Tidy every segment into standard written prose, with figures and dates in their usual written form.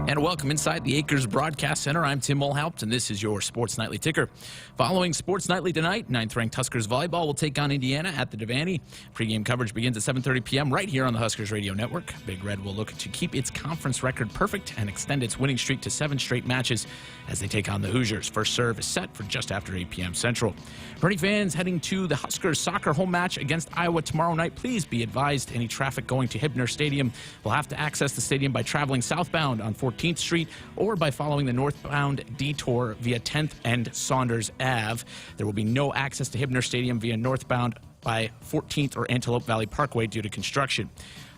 And welcome inside the Acres Broadcast Center. I'm Tim Mulhaupt, and this is your Sports Nightly Ticker. Following Sports Nightly tonight, 9th-ranked Huskers volleyball will take on Indiana at the Wnba. Pre-game coverage begins at 7:30 p.m. right here on the Huskers Radio Network. Big Red will look to keep its conference record perfect and extend its winning streak to 7 straight matches as they take on the Hoosiers. First serve is set for just after 8 p.m. Central. For any fans heading to the Huskers soccer home match against Iowa tomorrow night, please be advised any traffic going to Hibner Stadium will have to access the stadium by traveling southbound on 14th Street or by following the northbound detour via 10th and Saunders Ave. There will be no access to Hibner Stadium via northbound by 14th or Antelope Valley Parkway due to construction.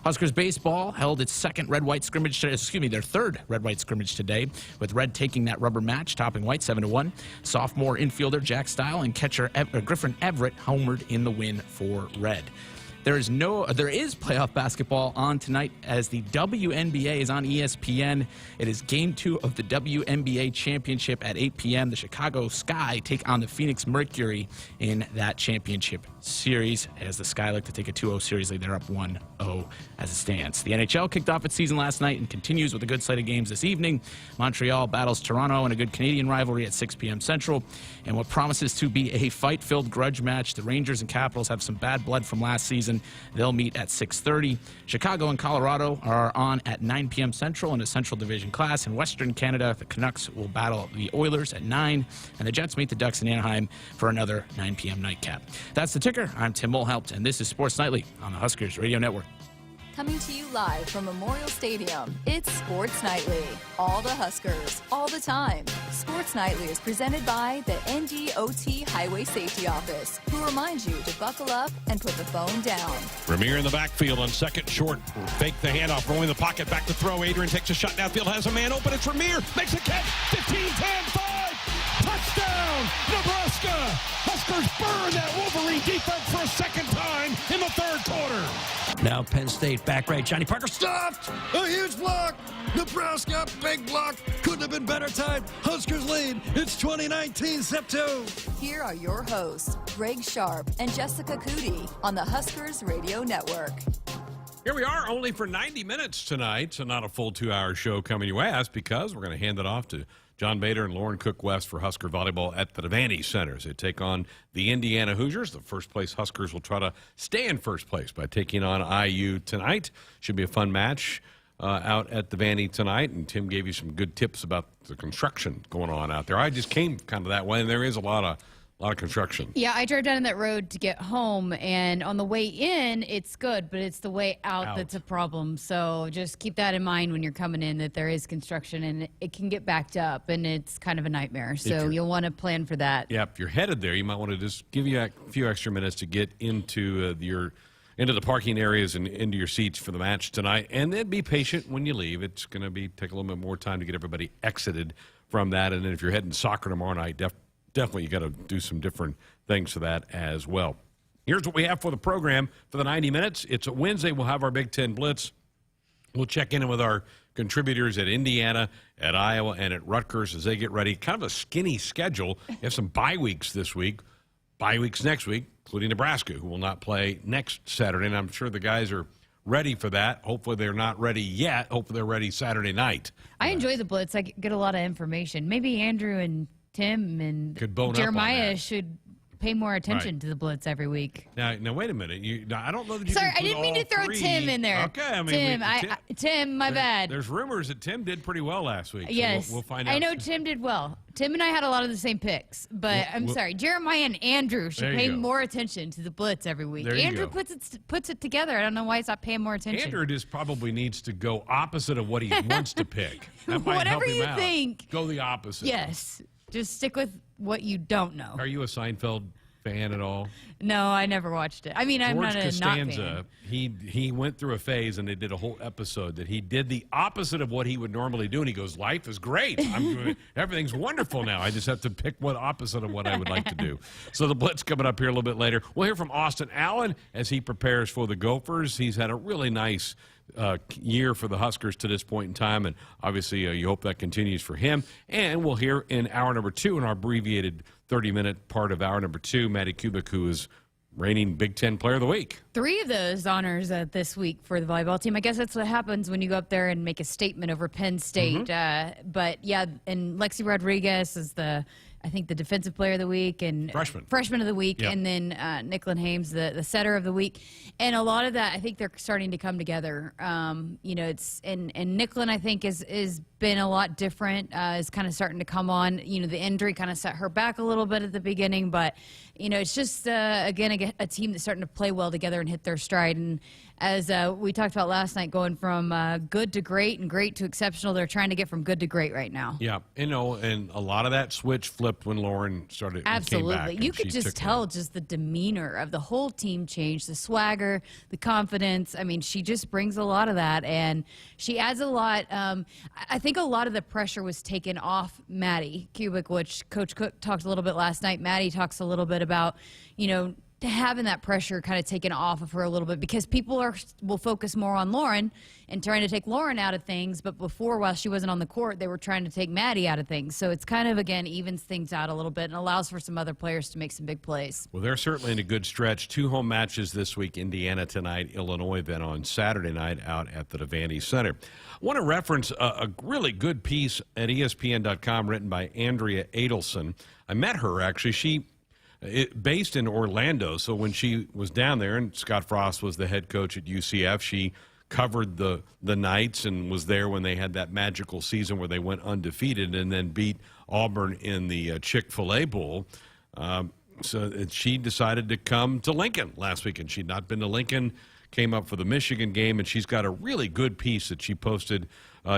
Huskers baseball held its their third red-white scrimmage today, with Red taking that rubber match, topping White 7-1. Sophomore infielder Jack Stile and catcher Griffin Everett homered in the win for Red. There is playoff basketball on tonight as the WNBA is on ESPN. It is Game 2 of the WNBA Championship at 8 p.m. The Chicago Sky take on the Phoenix Mercury in that championship series. As the Sky like to take a 2-0 series lead, they're up 1-0 as it stands. The NHL kicked off its season last night and continues with a good slate of games this evening. Montreal battles Toronto in a good Canadian rivalry at 6 p.m. Central. And what promises to be a fight-filled grudge match, the Rangers and Capitals have some bad blood from last season. They'll meet at 6:30. Chicago and Colorado are on at 9 p.m. Central in a Central Division class. In Western Canada, the Canucks will battle the Oilers at 9, and the Jets meet the Ducks in Anaheim for another 9 p.m. nightcap. That's the ticker. I'm Tim Mulhaupt, and this is Sports Nightly on the Huskers Radio Network. Coming to you live from Memorial Stadium, it's Sports Nightly. All the Huskers, all the time. Sports Nightly is presented by the NDOT Highway Safety Office, who reminds you to buckle up and put the phone down. Ramir in the backfield on second short. Fake the handoff, rolling the pocket, back to throw. Adrian takes a shot downfield, has a man open. It's Ramir, makes a catch. 15, 10, 5. Touchdown, Nebraska! Huskers burn that Wolverine defense for a second time in the third quarter. Now Penn State back right. Johnny Parker stuffed. A huge block. Nebraska, big block. Couldn't have been better timed. Huskers lead. It's 2019, Sep 2. Here are your hosts, Greg Sharpe and Jessica Coody on the Huskers Radio Network. Here we are, only for 90 minutes tonight, so not a full 2-hour show coming your way. That's because we're going to hand it off to John Bader and Lauren Cook-West for Husker volleyball at the Wnba Center. They take on the Indiana Hoosiers. The first-place Huskers will try to stay in first place by taking on IU tonight. Should be a fun match out at the Wnba tonight, and Tim gave you some good tips about the construction going on out there. I just came kind of that way, and there is a lot of construction. Yeah, I drove down that road to get home, and on the way in, it's good, but it's the way out that's a problem. So just keep that in mind when you're coming in, that there is construction, and it can get backed up, and it's kind of a nightmare. So you'll want to plan for that. Yeah, if you're headed there, you might want to just give you a few extra minutes to get into into the parking areas and into your seats for the match tonight, and then be patient when you leave. It's going to take a little bit more time to get everybody exited from that, and then if you're heading soccer tomorrow night, definitely you got to do some different things for that as well. Here's what we have for the program for the 90 minutes. It's a Wednesday. We'll have our Big Ten Blitz. We'll check in with our contributors at Indiana, at Iowa, and at Rutgers as they get ready. Kind of a skinny schedule. You have some bye weeks this week, bye weeks next week, including Nebraska, who will not play next Saturday. And I'm sure the guys are ready for that. Hopefully they're not ready yet. Hopefully they're ready Saturday night. I enjoy the Blitz. I get a lot of information. Maybe Andrew and Tim and Jeremiah should pay more attention to the Blitz every week. Now wait a minute. I don't know that you Sorry, can put I didn't mean to throw three. Tim in there. Okay, I mean, Tim, my bad. There's rumors that Tim did pretty well last week. Yes, so we'll find out. I know Tim did well. Tim and I had a lot of the same picks, but I'm sorry. Jeremiah and Andrew should pay more attention to the Blitz every week. Andrew puts it together. I don't know why he's not paying more attention. Andrew just probably needs to go opposite of what he wants to pick. That might Whatever help him you out. think. Go the opposite. Yes. Just stick with what you don't know. Are you a Seinfeld fan at all? No, I never watched it. I mean, I'm not a Costanza, not fan. He went through a phase, and they did a whole episode that he did the opposite of what he would normally do, and he goes, life is great. Everything's wonderful now. I just have to pick what opposite of what I would like to do. So the Blitz coming up here a little bit later. We'll hear from Austin Allen as he prepares for the Gophers. He's had a really nice year for the Huskers to this point in time, and obviously you hope that continues for him. And we'll hear in hour number 2, in our abbreviated 30-minute part of hour number 2, Maddie Kubik, who is reigning Big Ten Player of the Week. 3 of those honors this week for the volleyball team. I guess that's what happens when you go up there and make a statement over Penn State. But yeah, and Lexi Rodriguez is I think the defensive player of the week and freshman of the week, and then Nicklin Hames, the setter of the week. And a lot of that, I think they're starting to come together. It's and Nicklin, I think, is been a lot different. Is kind of starting to come on. The injury kind of set her back a little bit at the beginning, but it's just again a team that's starting to play well together and hit their stride. And as we talked about last night, going from good to great and great to exceptional, they're trying to get from good to great right now. Yeah, and a lot of that switch flipped when Lauren started. Absolutely, came back, you could just tell just the demeanor of the whole team changed, the swagger, the confidence. I mean, she just brings a lot of that, and she adds a lot. I think a lot of the pressure was taken off Maddie Kubik, which Coach Cook talked a little bit last night. Maddie talks a little bit about, having that pressure kind of taken off of her a little bit, because people will focus more on Lauren and trying to take Lauren out of things. But before, while she wasn't on the court, they were trying to take Maddie out of things. So it's kind of, again, evens things out a little bit and allows for some other players to make some big plays. Well, they're certainly in a good stretch. 2 home matches this week, Indiana tonight, Illinois then on Saturday night out at the Wnba Center. I want to reference a really good piece at ESPN.com written by Andrea Adelson. I met her, actually. Based in Orlando, so when she was down there, and Scott Frost was the head coach at UCF, she covered the Knights and was there when they had that magical season where they went undefeated and then beat Auburn in the Chick-fil-A Bowl. So she decided to come to Lincoln last week, and she'd not been to Lincoln, came up for the Michigan game, and she's got a really good piece that she posted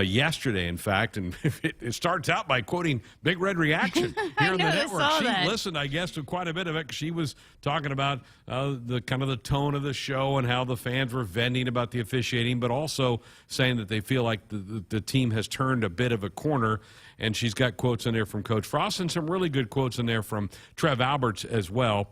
yesterday, in fact, and it starts out by quoting Big Red Reaction here on the network. She listened, I guess, to quite a bit of it. She was talking about the kind of the tone of the show and how the fans were venting about the officiating, but also saying that they feel like the team has turned a bit of a corner. And she's got quotes in there from Coach Frost and some really good quotes in there from Trev Alberts as well.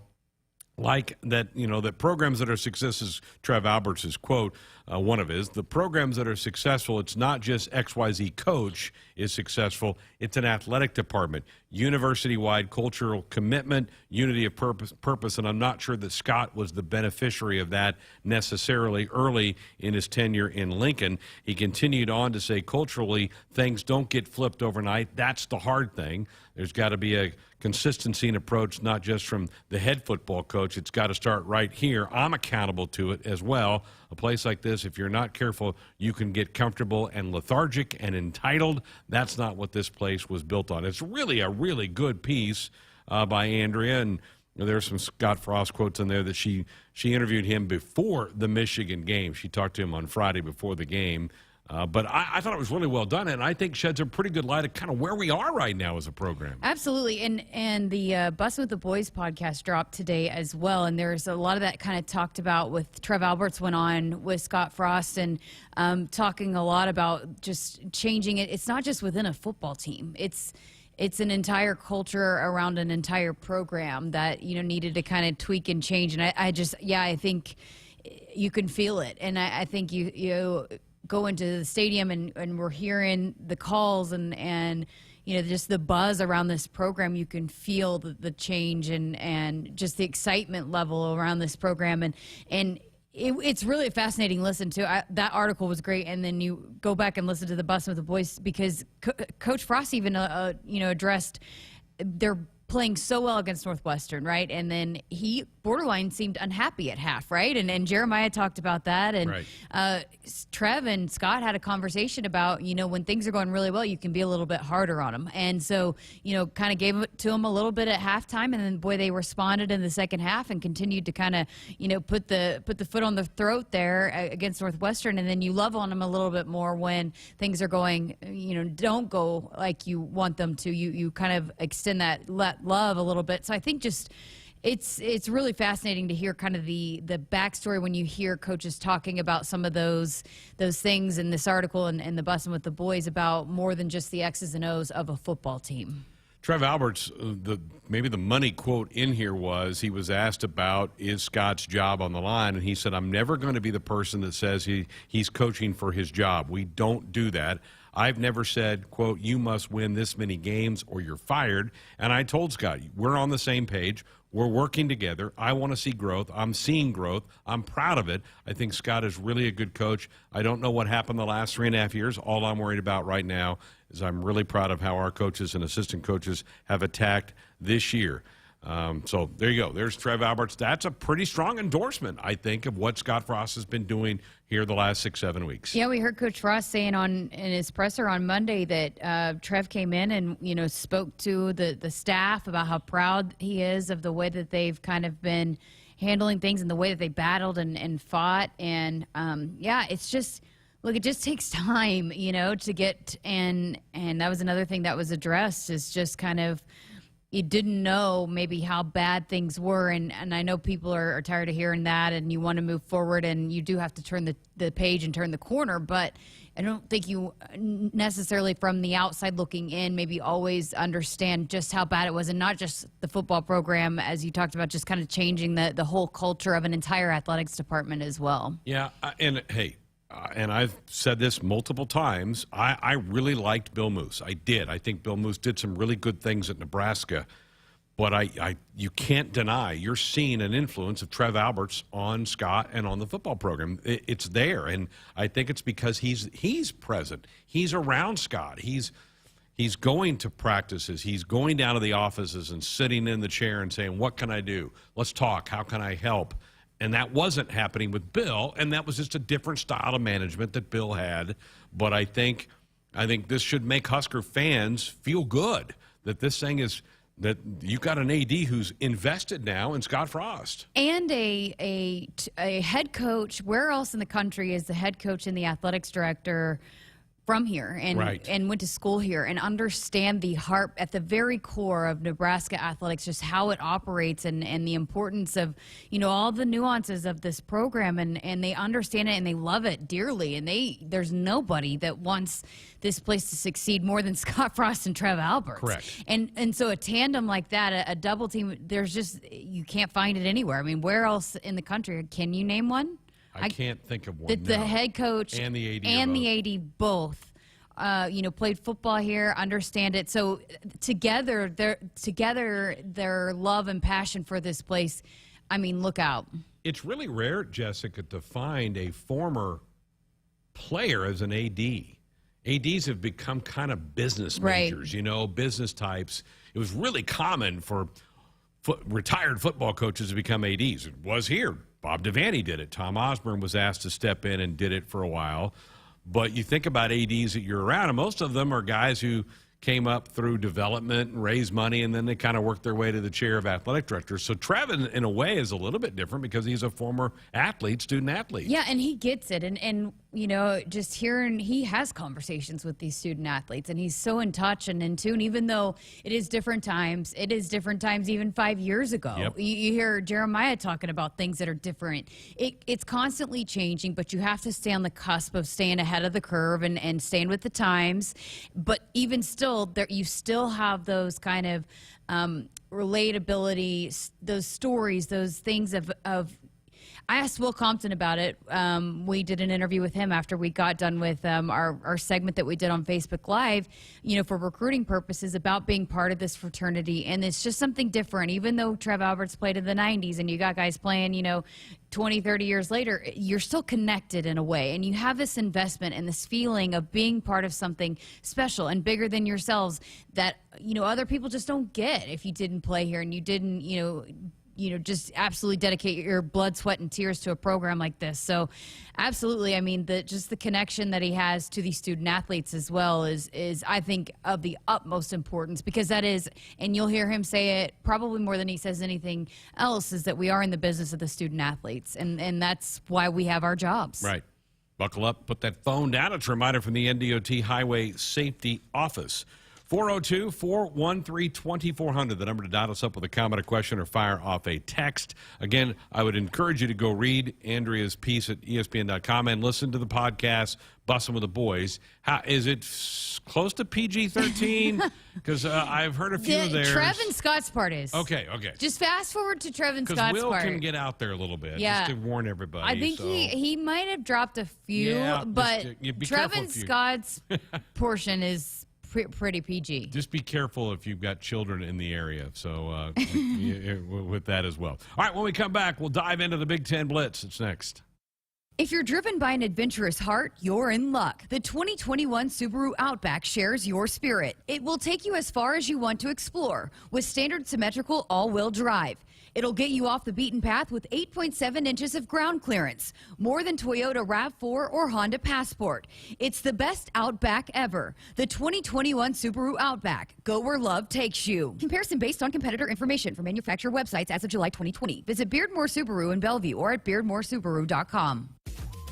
Like that, that programs that are successes, Trev Alberts' quote, one of his, the programs that are successful, it's not just XYZ coach is successful, it's an athletic department, university-wide cultural commitment, unity of purpose, and I'm not sure that Scott was the beneficiary of that necessarily early in his tenure in Lincoln. He continued on to say, culturally, things don't get flipped overnight. That's the hard thing. There's got to be a consistency in approach, not just from the head football coach. It's got to start right here. I'm accountable to it as well. A place like this, if you're not careful, you can get comfortable and lethargic and entitled. That's not what this place was built on. It's really a really good piece by Andrea, and there's some Scott Frost quotes in there that she interviewed him before the Michigan game. She talked to him on Friday before the game. But I thought it was really well done, and I think sheds a pretty good light of kind of where we are right now as a program. Absolutely, and the Bussin' with the Boys podcast dropped today as well, and there's a lot of that kind of talked about with Trev Alberts went on with Scott Frost and talking a lot about just changing it. It's not just within a football team. It's an entire culture around an entire program that needed to kind of tweak and change. And I think you can feel it, and I think you go into the stadium and we're hearing the calls and just the buzz around this program. You can feel the change and just the excitement level around this program, and it's really a fascinating listen to. That article was great, and then you go back and listen to the Bussin' with the Boys, because Coach Frost even addressed their playing so well against Northwestern, right? And then he borderline seemed unhappy at half, right? And Jeremiah talked about that. And right. Trev and Scott had a conversation about, when things are going really well, you can be a little bit harder on them. And so, kind of gave it to them a little bit at halftime. And then, boy, they responded in the second half and continued to kind of, put the foot on the throat there against Northwestern. And then you love on them a little bit more when things are going, don't go like you want them to. You kind of extend that love a little bit. So I think just it's really fascinating to hear kind of the backstory when you hear coaches talking about some of those things in this article and the Bussin' with the Boys about more than just the X's and O's of a football team. Trev Alberts, maybe the money quote in here was, he was asked about, is Scott's job on the line? And he said, I'm never going to be the person that says he's coaching for his job. We don't do that. I've never said, quote, you must win this many games or you're fired. And I told Scott, we're on the same page. We're working together. I want to see growth. I'm seeing growth. I'm proud of it. I think Scott is really a good coach. I don't know what happened the last 3.5 years. All I'm worried about right now is I'm really proud of how our coaches and assistant coaches have attacked this year. So there you go. There's Trev Alberts. That's a pretty strong endorsement, I think, of what Scott Frost has been doing here the last 6-7 weeks. Yeah, we heard Coach Frost saying in his presser on Monday that Trev came in and spoke to the staff about how proud he is of the way that they've kind of been handling things and the way that they battled and fought. And it's just. Look, it just takes time, to get and that was another thing that was addressed is just kind of. You didn't know maybe how bad things were, and I know people are tired of hearing that, and you want to move forward, and you do have to turn the page and turn the corner, but I don't think you necessarily from the outside looking in maybe always understand just how bad it was, and not just the football program, as you talked about, just kind of changing the whole culture of an entire athletics department as well. Yeah, and hey, and I've said this multiple times, I really liked Bill Moose. I did. I think Bill Moose did some really good things at Nebraska. But you can't deny you're seeing an influence of Trev Alberts on Scott and on the football program. It's there, and I think it's because he's present. He's around Scott. He's going to practices. He's going down to the offices and sitting in the chair and saying, what can I do? Let's talk. How can I help? And that wasn't happening with Bill, and that was just a different style of management that Bill had. But I think this should make Husker fans feel good that this thing is that you've got an AD who's invested now in Scott Frost. And a head coach. Where else in the country is the head coach and the athletics director from here and went to school here and understand the heart at the very core of Nebraska athletics, just how it operates and the importance of, all the nuances of this program, and they understand it and they love it dearly, and there's nobody that wants this place to succeed more than Scott Frost and Trev Alberts. Correct. And so a tandem like that, a double team, you can't find it anywhere. I mean, where else in the country? Can you name one? I can't think of one. The head coach and the AD both, played football here, understand it. So together, their love and passion for this place. I mean, look out. It's really rare, Jessica, to find a former player as an AD. ADs have become kind of business majors, business types. It was really common for retired football coaches to become ADs. It was here. Bob Devaney did it. Tom Osborne was asked to step in and did it for a while. But you think about ADs that you're around, and most of them are guys who came up through development and raised money, and then they kind of worked their way to the chair of athletic director. So Trevin, in a way, is a little bit different because he's a former student athlete. Yeah, and he gets it. And just hearing, he has conversations with these student athletes, and he's so in touch and in tune, even though it is different times. It is different times even 5 years ago. Yep. You hear Jeremiah talking about things that are different. It's constantly changing, but you have to stay on the cusp of staying ahead of the curve and staying with the times. But even still, you still have those kind of relatability, those stories, those things of I asked Will Compton about it. We did an interview with him after we got done with our segment that we did on Facebook Live, for recruiting purposes, about being part of this fraternity. And it's just something different. Even though Trev Alberts played in the 90s and you got guys playing, 20, 30 years later, you're still connected in a way. And you have this investment and this feeling of being part of something special and bigger than yourselves that, other people just don't get if you didn't play here and you didn't, just absolutely dedicate your blood, sweat, and tears to a program like this. So absolutely, I mean, just the connection that he has to these student athletes as well is I think of the utmost importance, because that is, and you'll hear him say it probably more than he says anything else, is that we are in the business of the student athletes, and that's why we have our jobs. Right. Buckle up, put that phone down. It's a reminder from the NDOT Highway Safety Office. 402-413-2400, the number to dial us up with a comment, a question, or fire off a text. Again, I would encourage you to go read Andrea's piece at ESPN.com and listen to the podcast, Bussin' with the Boys. How is it close to PG-13? Because I've heard a few of theirs. Trev and Scott's part is. Okay. Just fast forward to Trev and Scott's part. Because Will can get out there a little bit, just to warn everybody. I think he might have dropped a few, but Trev and Scott's portion is pretty PG. Just be careful if you've got children in the area. So with that as well. All right, when we come back, we'll dive into the Big Ten Blitz. It's next. If you're driven by an adventurous heart, you're in luck. The 2021 Subaru Outback shares your spirit. It will take you as far as you want to explore with standard symmetrical all-wheel drive. It'll get you off the beaten path with 8.7 inches of ground clearance, more than Toyota RAV4 or Honda Passport. It's the best Outback ever. The 2021 Subaru Outback. Go where love takes you. Comparison based on competitor information from manufacturer websites as of July 2020. Visit Beardmore Subaru in Bellevue or at beardmoresubaru.com.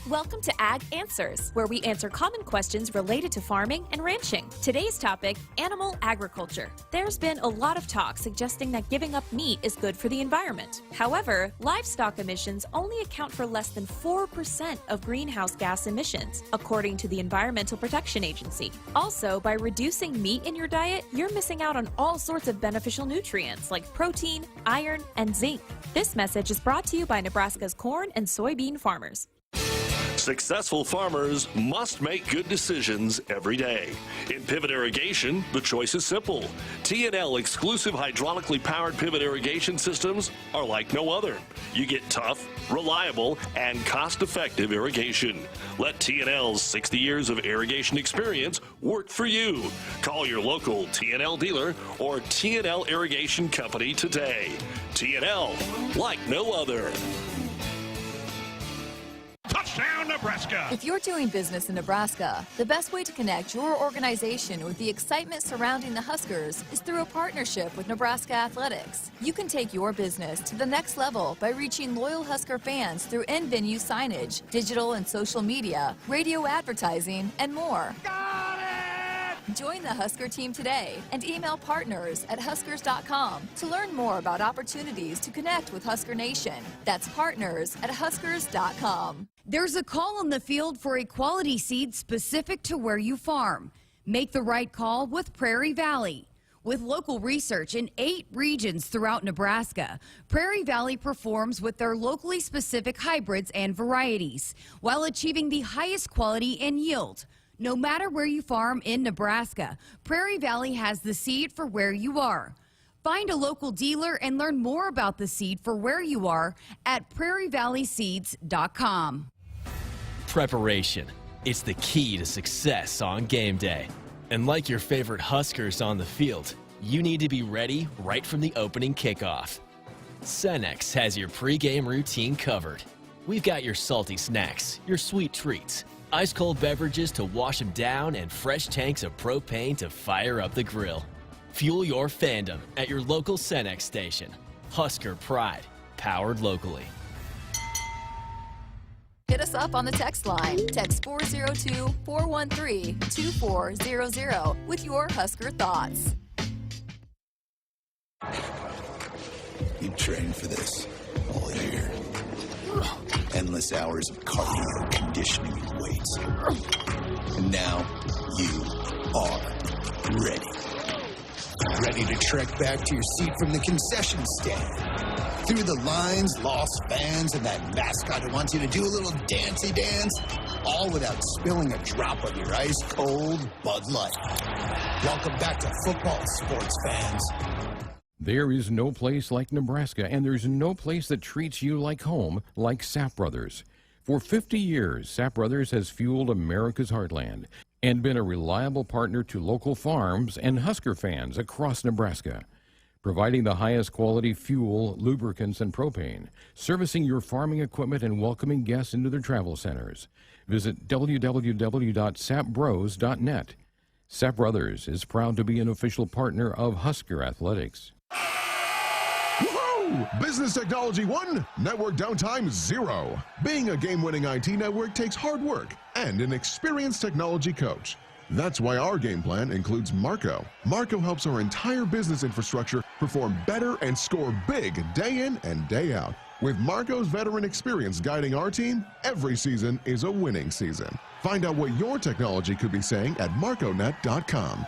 Welcome to Ag Answers, where we answer common questions related to farming and ranching. Today's topic, animal agriculture. There's been a lot of talk suggesting that giving up meat is good for the environment. However, livestock emissions only account for less than 4% of greenhouse gas emissions, according to the Environmental Protection Agency. Also, by reducing meat in your diet, you're missing out on all sorts of beneficial nutrients like protein, iron, and zinc. This message is brought to you by Nebraska's corn and soybean farmers. Successful farmers must make good decisions every day. In pivot irrigation, the choice is simple. T&L exclusive hydraulically powered pivot irrigation systems are like no other. You get tough, reliable, and cost-effective irrigation. Let T&L's 60 years of irrigation experience work for you. Call your local T&L dealer or T&L Irrigation Company today. T&L, like no other. Touchdown, Nebraska! If you're doing business in Nebraska, the best way to connect your organization with the excitement surrounding the Huskers is through a partnership with Nebraska Athletics. You can take your business to the next level by reaching loyal Husker fans through in-venue signage, digital and social media, radio advertising, and more. Got it! Join the Husker team today and email partners@huskers.com to learn more about opportunities to connect with Husker Nation. That's partners@huskers.com. There's a call on the field for a quality seed specific to where you farm. Make the right call with Prairie Valley. With local research in 8 regions throughout Nebraska, Prairie Valley performs with their locally specific hybrids and varieties while achieving the highest quality and yield. No matter where you farm in Nebraska, Prairie Valley has the seed for where you are. Find a local dealer and learn more about the seed for where you are at prairievalleyseeds.com. Preparation. It's the key to success on game day. And like your favorite Huskers on the field, you need to be ready right from the opening kickoff. Cenex has your pregame routine covered. We've got your salty snacks, your sweet treats, ice-cold beverages to wash them down, and fresh tanks of propane to fire up the grill. Fuel your fandom at your local Cenex station. Husker Pride, powered locally. Hit us up on the text line. Text 402-413-2400 with your Husker thoughts. You trained for this all year. Endless hours of cardio, conditioning, and weights. And now you are ready. Ready to trek back to your seat from the concession stand. Through the lines, lost fans, and that mascot who wants you to do a little dancey dance, all without spilling a drop of your ice-cold Bud Light. Welcome back to football, sports fans. There is no place like Nebraska, and there's no place that treats you like home like Sapp Brothers. For 50 years, Sapp Brothers has fueled America's heartland and been a reliable partner to local farms and Husker fans across Nebraska, providing the highest quality fuel, lubricants, and propane, servicing your farming equipment and welcoming guests into their travel centers. Visit www.sappbros.net. Sapp Brothers is proud to be an official partner of Husker Athletics. Woohoo! Business Technology 1, network downtime 0. Being a game-winning IT network takes hard work and an experienced technology coach. That's why our game plan includes Marco. Marco helps our entire business infrastructure perform better and score big day in and day out. With Marco's veteran experience guiding our team, every season is a winning season. Find out what your technology could be saying at marconet.com.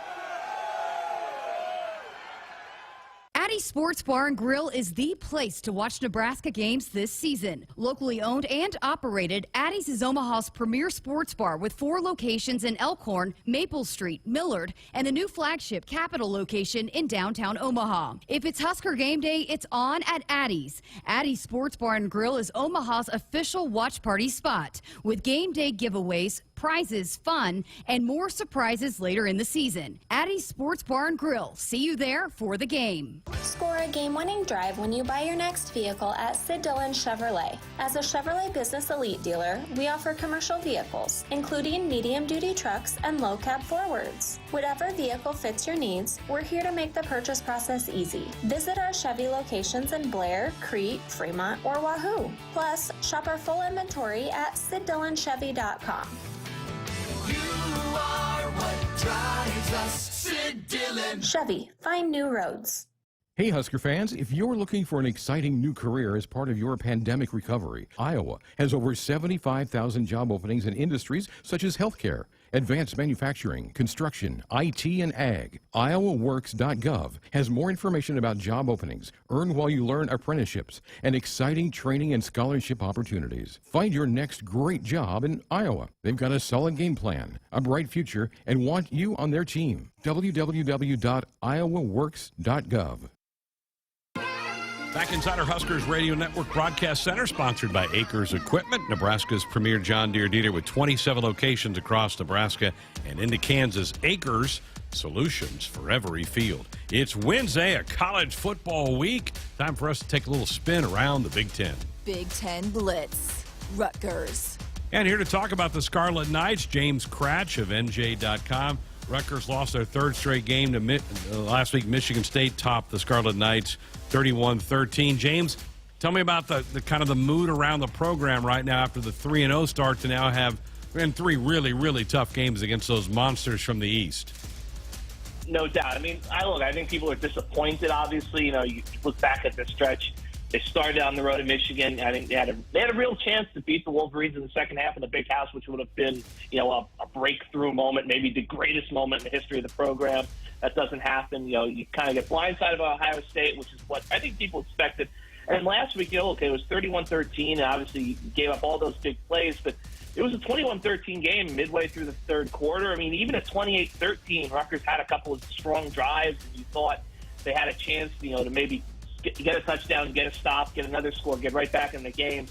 Addie's Sports Bar and Grill is the place to watch Nebraska games this season. Locally owned and operated, Addie's is Omaha's premier sports bar with 4 locations in Elkhorn, Maple Street, Millard, and the new flagship Capitol location in downtown Omaha. If it's Husker game day, it's on at Addie's. Addie's Sports Bar and Grill is Omaha's official watch party spot with game day giveaways, prizes, fun, and more surprises later in the season. Addie's Sports Bar and Grill. See you there for the game. Score a game-winning drive when you buy your next vehicle at Sid Dillon Chevrolet. As a Chevrolet Business Elite dealer, we offer commercial vehicles, including medium-duty trucks and low-cab forwards. Whatever vehicle fits your needs, we're here to make the purchase process easy. Visit our Chevy locations in Blair, Crete, Fremont, or Wahoo. Plus, shop our full inventory at SidDillonChevy.com. You are what drives us, Sid Dillon. Chevy, find new roads. Hey, Husker fans, if you're looking for an exciting new career as part of your pandemic recovery, Iowa has over 75,000 job openings in industries such as healthcare, advanced manufacturing, construction, IT, and ag. IowaWorks.gov has more information about job openings, earn while you learn apprenticeships, and exciting training and scholarship opportunities. Find your next great job in Iowa. They've got a solid game plan, a bright future, and want you on their team. www.iowaworks.gov. Back inside our Huskers Radio Network Broadcast Center, sponsored by Acres Equipment, Nebraska's premier John Deere dealer with 27 locations across Nebraska and into Kansas. Acres, solutions for every field. It's Wednesday, a college football week. Time for us to take a little spin around the Big Ten. Big Ten Blitz. Rutgers. And here to talk about the Scarlet Knights, James Cratch of NJ.com. Rutgers lost their 3rd straight game to last week. Michigan State topped the Scarlet Knights 31-13. James, tell me about the kind of the mood around the program right now after the 3-0 start to now have been 3 really, really tough games against those monsters from the East. No doubt. I mean, I think people are disappointed, obviously. You know, you look back at the stretch. They started on the road in Michigan. I think they had a real chance to beat the Wolverines in the second half in the Big House, which would have been, you know, a breakthrough moment, maybe the greatest moment in the history of the program. That doesn't happen. You know, you kind of get blindsided by Ohio State, which is what I think people expected. And last week, you know, okay, it was 31-13, and obviously you gave up all those big plays, but it was a 21-13 game midway through the 3rd quarter. I mean, even at 28-13, Rutgers had a couple of strong drives, and you thought they had a chance, you know, to maybe get a touchdown, get a stop, get another score, get right back in the game.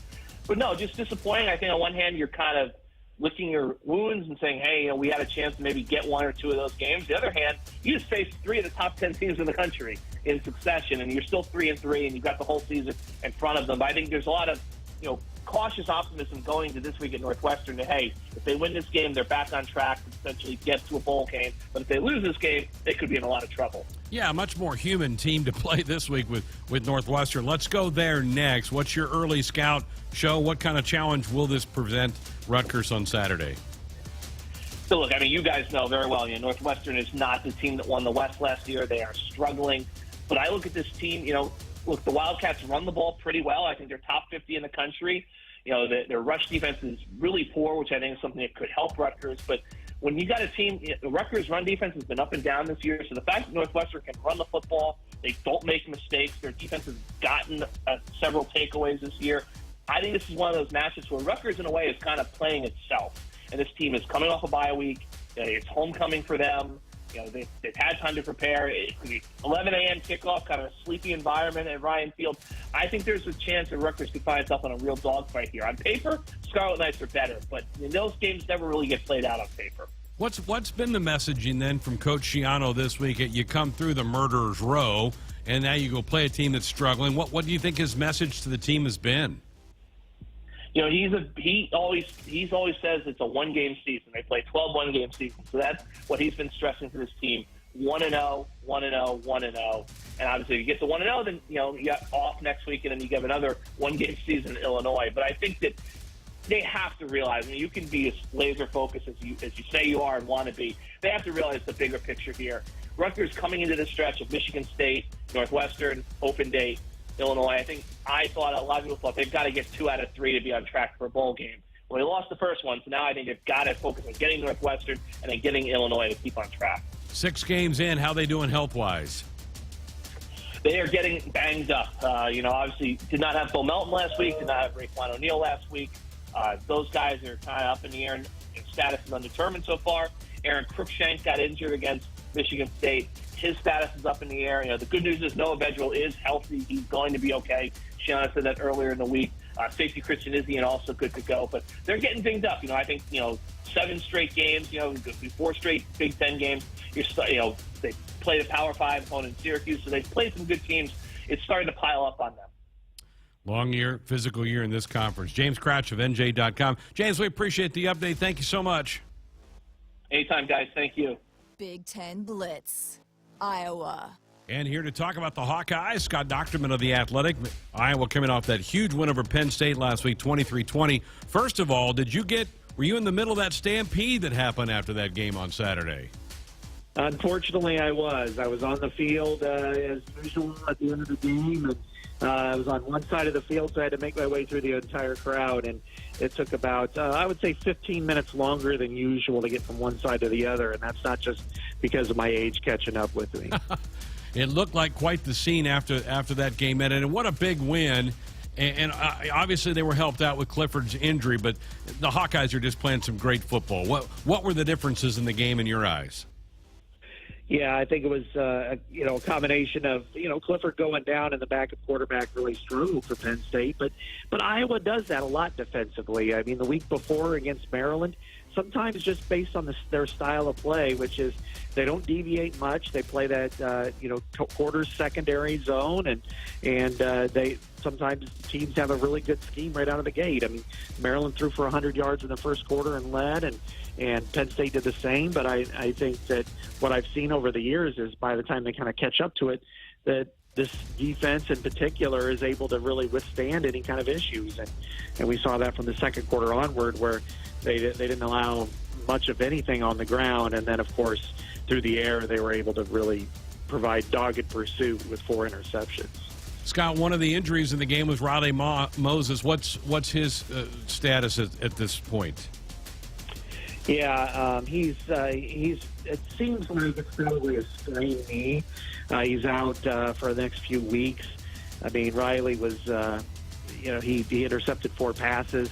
But no, just disappointing. I think on one hand, you're kind of licking your wounds and saying, hey, you know, we had a chance to maybe get 1 or 2 of those games. The other hand, you just faced 3 of the top 10 teams in the country in succession, and you're still 3-3, and you've got the whole season in front of them. But I think there's a lot of, you know, cautious optimism going to this week at Northwestern that, hey, if they win this game, they're back on track to potentially get to a bowl game. But if they lose this game, they could be in a lot of trouble. Yeah, a much more human team to play this week with Northwestern. Let's go there next. What's your early scout show? What kind of challenge will this present Rutgers on Saturday? So, look, I mean, you guys know very well, you know, Northwestern is not the team that won the West last year. They are struggling. But I look at this team, you know, look, the Wildcats run the ball pretty well. I think they're top 50 in the country. You know, their rush defense is really poor, which I think is something that could help Rutgers. But when you got a team, the Rutgers' run defense has been up and down this year. So the fact that Northwestern can run the football, they don't make mistakes. Their defense has gotten several takeaways this year. I think this is one of those matches where Rutgers, in a way, is kind of playing itself. And this team is coming off a bye week. It's homecoming for them. You know, they've had time to prepare. It could be 11 a.m. kickoff, kind of a sleepy environment at Ryan Field. I think there's a chance that Rutgers could find itself in a real dogfight here. On paper, Scarlet Knights are better, but those games never really get played out on paper. What's been the messaging then from Coach Schiano this week? You come through the murderer's row, and now you go play a team that's struggling. What do you think his message to the team has been? You know, he always says it's a one-game season. They play 12 one-game seasons. So that's what he's been stressing to this team. 1-0, 1-0, 1-0. And obviously, if you get to 1-0, then, you know, you got off next week, and then you get another one-game season in Illinois. But I think that they have to realize, I mean, you can be as laser focused as you say you are and want to be. They have to realize the bigger picture here. Rutgers coming into the stretch of Michigan State, Northwestern, Open Date, Illinois. I thought a lot of people thought they've got to get 2 out of 3 to be on track for a bowl game. Well, they lost the first one, so now I think they've got to focus on getting Northwestern and then getting Illinois to keep on track. 6 games in, how they doing health-wise? They are getting banged up. Obviously did not have Bo Melton last week, did not have Raekwon O'Neal last week. Those guys are kind of up in the air, and status is undetermined so far. Aaron Cruikshank got injured against Michigan State. His status is up in the air. The good news is Noah Vedral is healthy. He's going to be okay. Shiana said that earlier in the week. Safety Christian Izzy also good to go. But they're getting dinged up. I think, 7 straight games, 4 straight Big Ten games. They played a Power 5 opponent in Syracuse, so they've played some good teams. It's starting to pile up on them. Long year, physical year in this conference. James Crouch of NJ.com. James, we appreciate the update. Thank you so much. Anytime, guys. Thank you. Big Ten Blitz, Iowa. And here to talk about the Hawkeyes, Scott Docterman of The Athletic. Iowa coming off that huge win over Penn State last week, 23-20. First of all, were you in the middle of that stampede that happened after that game on Saturday? Unfortunately, I was. I was on the field as usual at the end of the game, and I was on one side of the field, so I had to make my way through the entire crowd, and it took about, I would say, 15 minutes longer than usual to get from one side to the other, and that's not just because of my age catching up with me. It looked like quite the scene after that game ended, and what a big win. And obviously they were helped out with Clifford's injury, but the Hawkeyes are just playing some great football. What were the differences in the game in your eyes? Yeah, I think it was, a combination of, Clifford going down and the backup quarterback really struggled for Penn State. But Iowa does that a lot defensively. I mean, the week before against Maryland, sometimes just based on their style of play, which is they don't deviate much. They play that, quarter secondary zone, and they sometimes teams have a really good scheme right out of the gate. I mean, Maryland threw for 100 yards in the first quarter and led, and Penn State did the same. But I think that what I've seen over the years is by the time they kind of catch up to it, that this defense in particular is able to really withstand any kind of issues. And we saw that from the second quarter onward, where they didn't allow much of anything on the ground. And then, of course, through the air, they were able to really provide dogged pursuit with 4 interceptions. Scott, one of the injuries in the game was Raleigh Moses. What's his status at this point? Yeah, he's. It seems like it's probably a sprained knee. He's out for the next few weeks. I mean, Riley was, he intercepted 4 passes,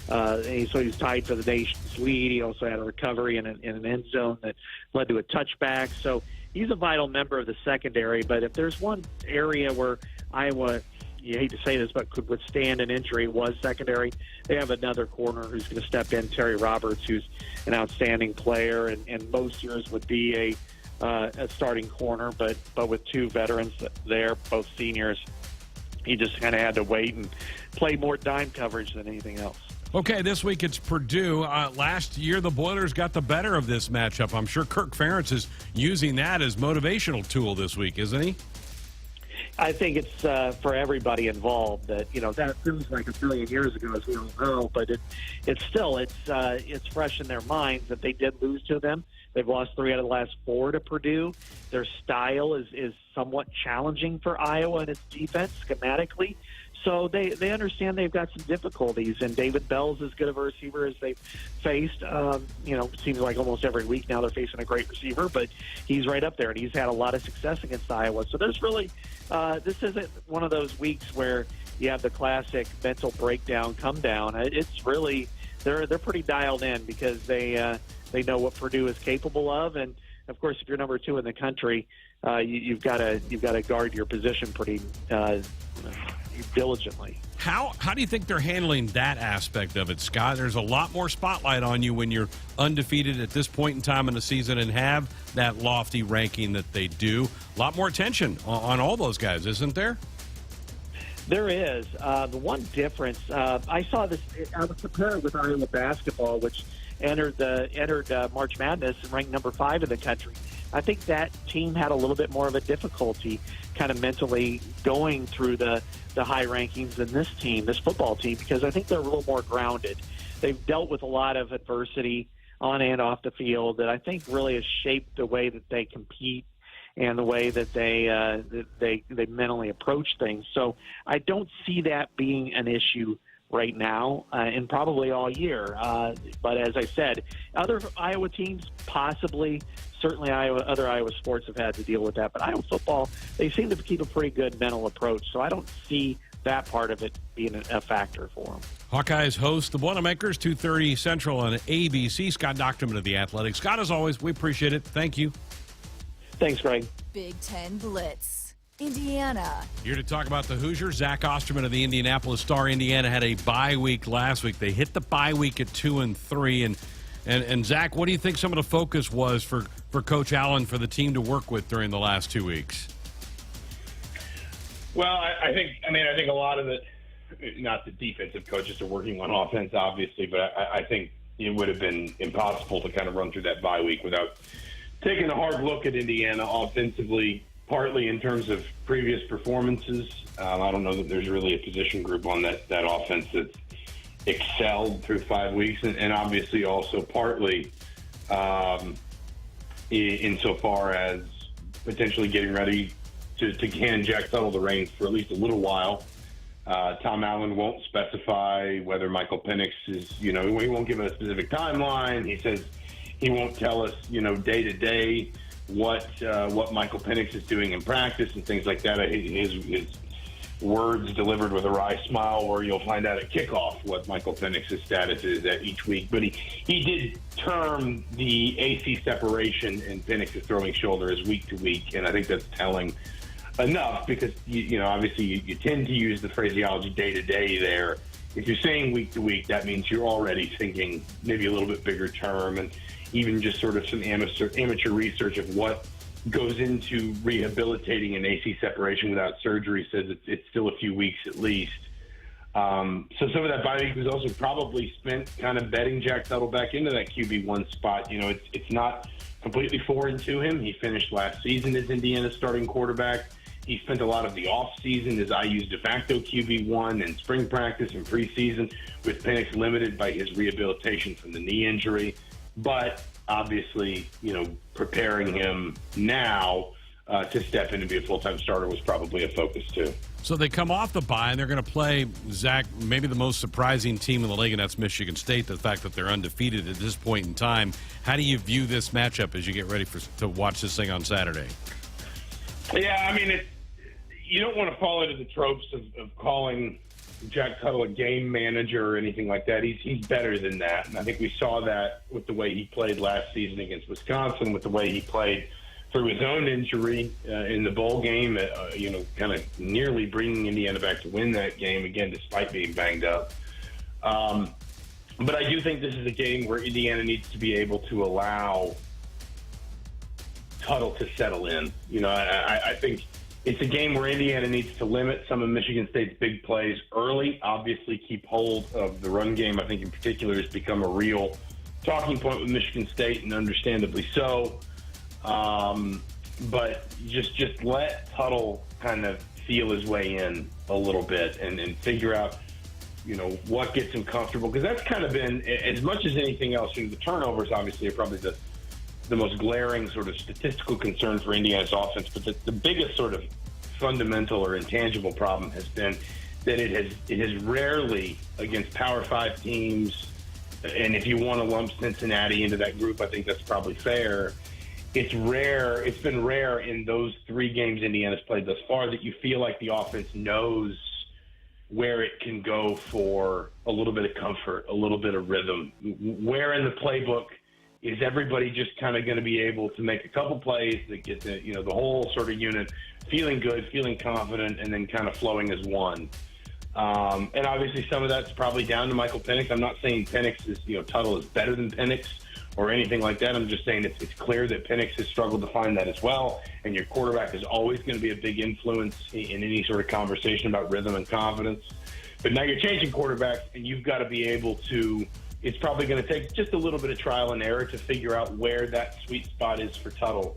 so he's tied for the nation's lead. He also had a recovery in an end zone that led to a touchback. So he's a vital member of the secondary. But if there's one area where Iowa, you hate to say this, but could withstand an injury, was secondary. They have another corner who's going to step in, Terry Roberts, who's an outstanding player, and most years would be a starting corner, but with 2 veterans there, both seniors, he just kind of had to wait and play more dime coverage than anything else. Okay, this week it's Purdue. Last year the Boilers got the better of this matchup. I'm sure Kirk Ferentz is using that as motivational tool this week, isn't he? I think it's for everybody involved that, that feels like a billion years ago, as we all know, but it's fresh in their minds that they did lose to them. They've lost 3 out of the last 4 to Purdue. Their style is somewhat challenging for Iowa and its defense schematically. So they understand they've got some difficulties, and David Bell's as good of a receiver as they've faced. Seems like almost every week now they're facing a great receiver, but he's right up there, and he's had a lot of success against Iowa. So there's really this isn't one of those weeks where you have the classic mental breakdown come down. It's really they're pretty dialed in because they know what Purdue is capable of, and of course, if you're number 2 in the country, you've got to guard your position pretty diligently. How do you think they're handling that aspect of it, Scott? There's a lot more spotlight on you when you're undefeated at this point in time in the season and have that lofty ranking that they do. A lot more attention on all those guys, isn't there? There is. The one difference, I saw this, I was compared with Iowa basketball, which entered March Madness and ranked number 5 in the country. I think that team had a little bit more of a difficulty kind of mentally going through the high rankings than this team, this football team, because I think they're a little more grounded. They've dealt with a lot of adversity on and off the field that I think really has shaped the way that they compete and the way that they mentally approach things. So I don't see that being an issue right now and probably all year. But as I said, other Iowa teams possibly, certainly other Iowa sports have had to deal with that. But Iowa football, they seem to keep a pretty good mental approach. So I don't see that part of it being a factor for them. Hawkeyes host the Boilermakers, 2:30 Central on ABC. Scott Docterman of The Athletic. Scott, as always, we appreciate it. Thank you. Thanks, Greg. Big Ten Blitz. Indiana. Here to talk about the Hoosiers, Zach Osterman of the Indianapolis Star. Indiana had a bye week last week. They hit the bye week at 2-3. And Zach, what do you think some of the focus was for Coach Allen for the team to work with during the last 2 weeks? Well, I think a lot of it, not the defensive coaches are working on offense, obviously, but I think it would have been impossible to kind of run through that bye week without taking a hard look at Indiana offensively, partly in terms of previous performances. I don't know that there's really a position group on that offense that's excelled through 5 weeks, and obviously also partly insofar as potentially getting ready to hand Jack Tuttle the reins for at least a little while. Tom Allen won't specify whether Michael Penix is, he won't give a specific timeline. He says he won't tell us, day to day what Michael Penix is doing in practice and things like that. His words delivered with a wry smile, where you'll find out at kickoff what Michael Penix's status is at each week. But he did term the AC separation and Penix's throwing shoulder as week to week, and I think that's telling enough because, obviously you tend to use the phraseology day to day there. If you're saying week to week, that means you're already thinking maybe a little bit bigger term, and even just sort of some amateur research of what goes into rehabilitating an AC separation without surgery says it's still a few weeks at least. So some of that bye week was also probably spent kind of betting Jack Tuttle back into that QB1 spot. It's not completely foreign to him. He finished last season as Indiana's starting quarterback. He spent a lot of the offseason as IU's de facto QB1 in spring practice and preseason, with Penix limited by his rehabilitation from the knee injury. But obviously, preparing him now to step in and be a full-time starter was probably a focus too. So they come off the bye, and they're going to play, Zach, maybe the most surprising team in the league, and that's Michigan State, the fact that they're undefeated at this point in time. How do you view this matchup as you get ready to watch this thing on Saturday? Yeah, you don't want to fall into the tropes of calling Jack Tuttle a game manager or anything like that. He's better than that, and I think we saw that with the way he played last season against Wisconsin, with the way he played through his own injury in the bowl game, kind of nearly bringing Indiana back to win that game, again, despite being banged up. But I do think this is a game where Indiana needs to be able to allow Tuttle to settle in. I think it's a game where Indiana needs to limit some of Michigan State's big plays early, obviously keep hold of the run game. I think in particular has become a real talking point with Michigan State, and understandably so. But just let Tuttle kind of feel his way in a little bit and figure out, what gets him comfortable. Because that's kind of been, as much as anything else, the turnovers obviously are probably the most glaring sort of statistical concern for Indiana's offense. But the biggest sort of fundamental or intangible problem has been that it has rarely, against Power 5 teams, and if you want to lump Cincinnati into that group, I think that's probably fair. It's rare. It's been rare in those 3 games Indiana's played thus far that you feel like the offense knows where it can go for a little bit of comfort, a little bit of rhythm. Where in the playbook is everybody just kind of going to be able to make a couple plays that get the whole sort of unit feeling good, feeling confident, and then kind of flowing as one. And obviously some of that's probably down to Michael Penix. I'm not saying Penix is, Tuttle is better than Penix or anything like that. I'm just saying it's clear that Penix has struggled to find that as well, and your quarterback is always going to be a big influence in any sort of conversation about rhythm and confidence. But now you're changing quarterbacks, and you've got to be able to – it's probably going to take just a little bit of trial and error to figure out where that sweet spot is for Tuttle.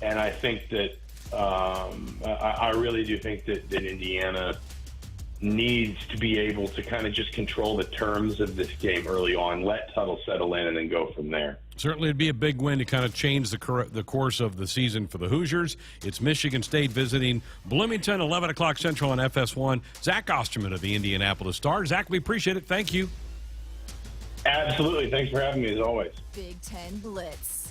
And I think that I really do think that Indiana needs to be able to kind of just control the terms of this game early on, let Tuttle settle in, and then go from there. Certainly it'd be a big win to kind of change the course of the season for the Hoosiers. It's Michigan State visiting Bloomington, 11 o'clock Central on FS1. Zach Osterman of the Indianapolis Star. Zach, we appreciate it. Thank you. Absolutely. Thanks for having me, as always. Big Ten Blitz.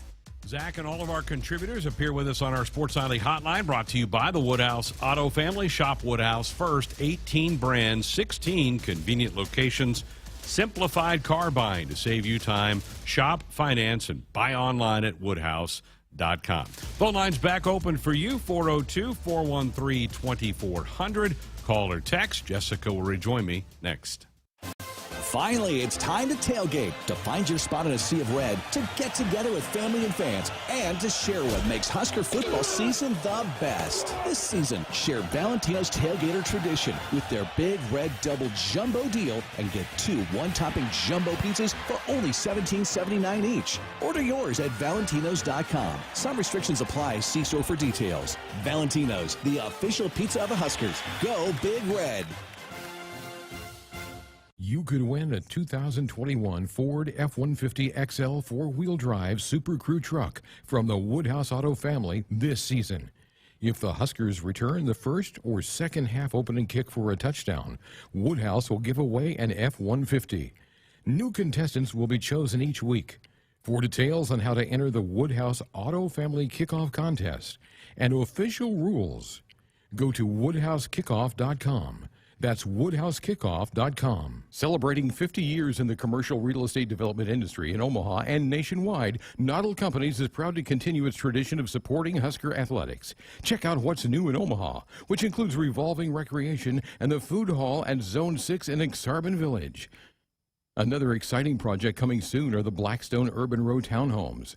Zach and all of our contributors appear with us on our Sports Nightly Hotline, brought to you by the Woodhouse Auto Family. Shop Woodhouse first. 18 brands, 16 convenient locations. Simplified car buying to save you time. Shop, finance, and buy online at woodhouse.com. Phone lines back open for you, 402-413-2400. Call or text. Jessica will rejoin me next. Finally, it's time to tailgate, to find your spot in a sea of red, to get together with family and fans, and to share what makes Husker football season the best. This season, share Valentino's Tailgater tradition with their Big Red Double Jumbo deal and get 2 one-topping jumbo pizzas for only $17.79 each. Order yours at valentinos.com. Some restrictions apply. See store for details. Valentino's, the official pizza of the Huskers. Go Big Red. You could win a 2021 Ford F-150 XL four-wheel drive Super Crew truck from the Woodhouse Auto family this season. If the Huskers return the first or second half opening kick for a touchdown, Woodhouse will give away an F-150. New contestants will be chosen each week. For details on how to enter the Woodhouse Auto Family Kickoff Contest and official rules, go to woodhousekickoff.com. That's woodhousekickoff.com. Celebrating 50 years in the commercial real estate development industry in Omaha and nationwide, Noddle Companies is proud to continue its tradition of supporting Husker athletics. Check out what's new in Omaha, which includes revolving recreation and the food hall at Zone 6 in Exarban Village. Another exciting project coming soon are the Blackstone Urban Row townhomes.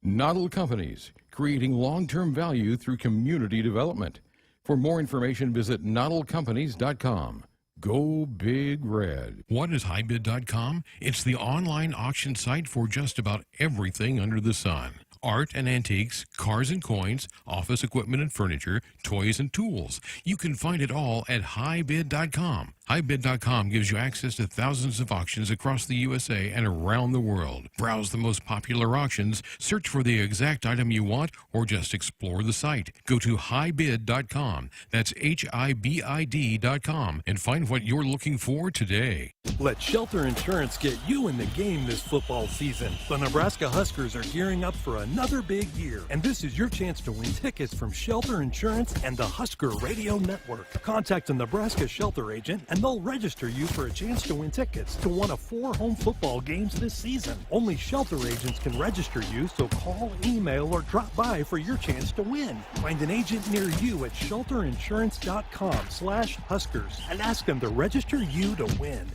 Noddle Companies, creating long-term value through community development. For more information, visit noddlecompanies.com. Go Big Red. What is highbid.com? It's the online auction site for just about everything under the sun. Art and antiques, cars and coins, office equipment and furniture, toys and tools. You can find it all at highbid.com. Highbid.com gives you access to thousands of auctions across the USA and around the world. Browse the most popular auctions, search for the exact item you want, or just explore the site. Go to highbid.com. That's HIBID.com and find what you're looking for today. Let Shelter Insurance get you in the game this football season. The Nebraska Huskers are gearing up for another big year, and this is your chance to win tickets from Shelter Insurance and the Husker Radio Network. Contact a Nebraska Shelter agent and they'll register you for a chance to win tickets to one of 4 home football games this season. Only Shelter agents can register you, so call, email, or drop by for your chance to win. Find an agent near you at shelterinsurance.com/Huskers and ask them to register you to win.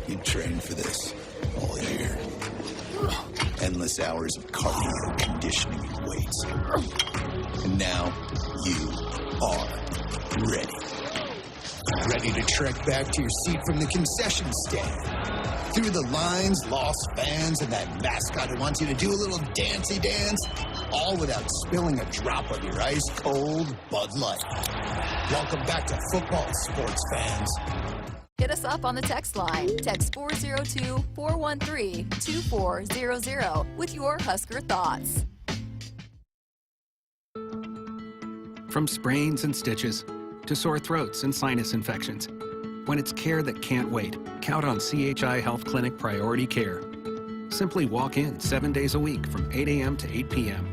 You trained for this all year. Endless hours of cardio, conditioning, and weights. And now you are ready. Ready to trek back to your seat from the concession stand. Through the lines, lost fans, and that mascot who wants you to do a little dancey dance, all without spilling a drop of your ice-cold Bud Light. Welcome back to football, sports fans. Hit us up on the text line. Text 402-413-2400 with your Husker thoughts. From sprains and stitches to sore throats and sinus infections, when it's care that can't wait, count on CHI Health Clinic Priority Care. Simply walk in 7 days a week from 8 a.m. to 8 p.m.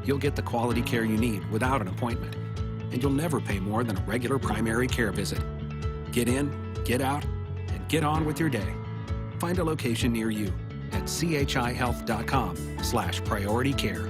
You'll get the quality care you need without an appointment, and you'll never pay more than a regular primary care visit. Get in, get out, and get on with your day. Find a location near you at chihealth.com/priority care.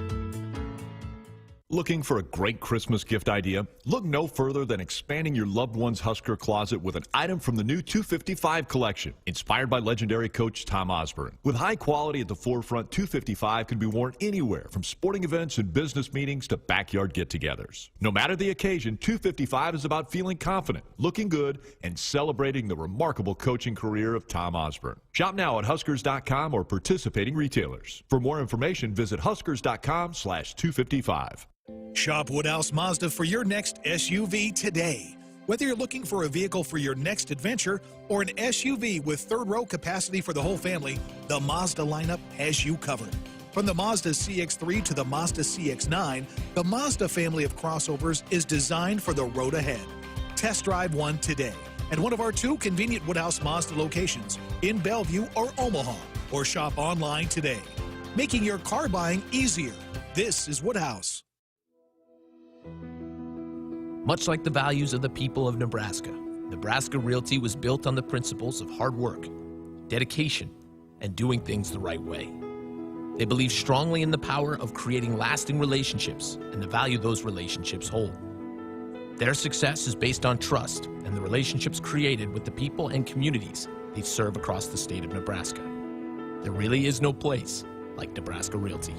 Looking for a great Christmas gift idea? Look no further than expanding your loved one's Husker closet with an item from the new 255 collection, inspired by legendary coach Tom Osborne. With high quality at the forefront, 255 can be worn anywhere from sporting events and business meetings to backyard get-togethers. No matter the occasion, 255 is about feeling confident, looking good, and celebrating the remarkable coaching career of Tom Osborne. Shop now at Huskers.com or participating retailers. For more information, visit Huskers.com/255. Shop Woodhouse Mazda for your next SUV today. Whether you're looking for a vehicle for your next adventure or an SUV with third-row capacity for the whole family, the Mazda lineup has you covered. From the Mazda CX-3 to the Mazda CX-9, the Mazda family of crossovers is designed for the road ahead. Test drive one today at one of our 2 convenient Woodhouse Mazda locations in Bellevue or Omaha, or shop online today, making your car buying easier. This is Woodhouse. Much like the values of the people of Nebraska, Nebraska Realty was built on the principles of hard work, dedication, and doing things the right way. They believe strongly in the power of creating lasting relationships and the value those relationships hold. Their success is based on trust and the relationships created with the people and communities they serve across the state of Nebraska. There really is no place like Nebraska Realty.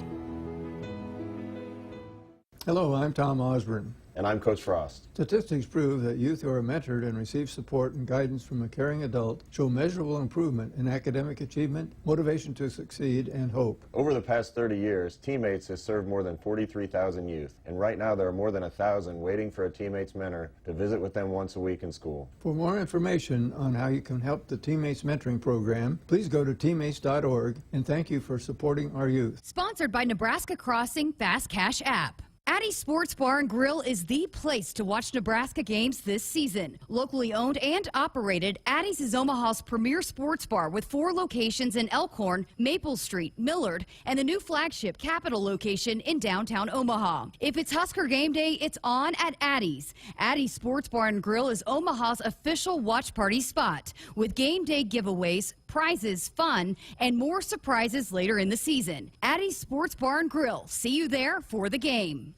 Hello, I'm Tom Osborne. And I'm Coach Frost. Statistics prove that youth who are mentored and receive support and guidance from a caring adult show measurable improvement in academic achievement, motivation to succeed, and hope. Over the past 30 years, Teammates has served more than 43,000 youth, and right now there are more than 1,000 waiting for a Teammates mentor to visit with them once a week in school. For more information on how you can help the Teammates Mentoring Program, please go to teammates.org, and thank you for supporting our youth. Sponsored by Nebraska Crossing Fast Cash app. Addie's Sports Bar and Grill is the place to watch Nebraska games this season. Locally owned and operated, Addie's is Omaha's premier sports bar with 4 locations in Elkhorn, Maple Street, Millard, and the new flagship Capitol location in downtown Omaha. If it's Husker game day, it's on at Addie's. Addie's Sports Bar and Grill is Omaha's official watch party spot with game day giveaways, prizes, fun, and more surprises later in the season. Addie's Sports Bar and Grill. See you there for the game.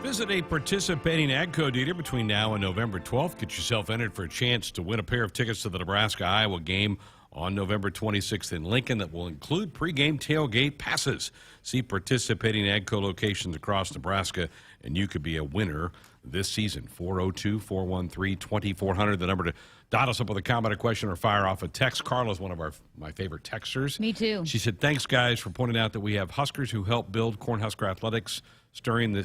Visit a participating AGCO dealer between now and November 12th. Get yourself entered for a chance to win a pair of tickets to the Nebraska-Iowa game on November 26th in Lincoln that will include pregame tailgate passes. See participating AGCO locations across Nebraska, and you could be a winner this season. 402-413-2400, the number to dot us up with a comment or question or fire off a text. Carla's one of my favorite texters. Me too. She said, thanks, guys, for pointing out that we have Huskers who help build Cornhusker athletics. Stirring the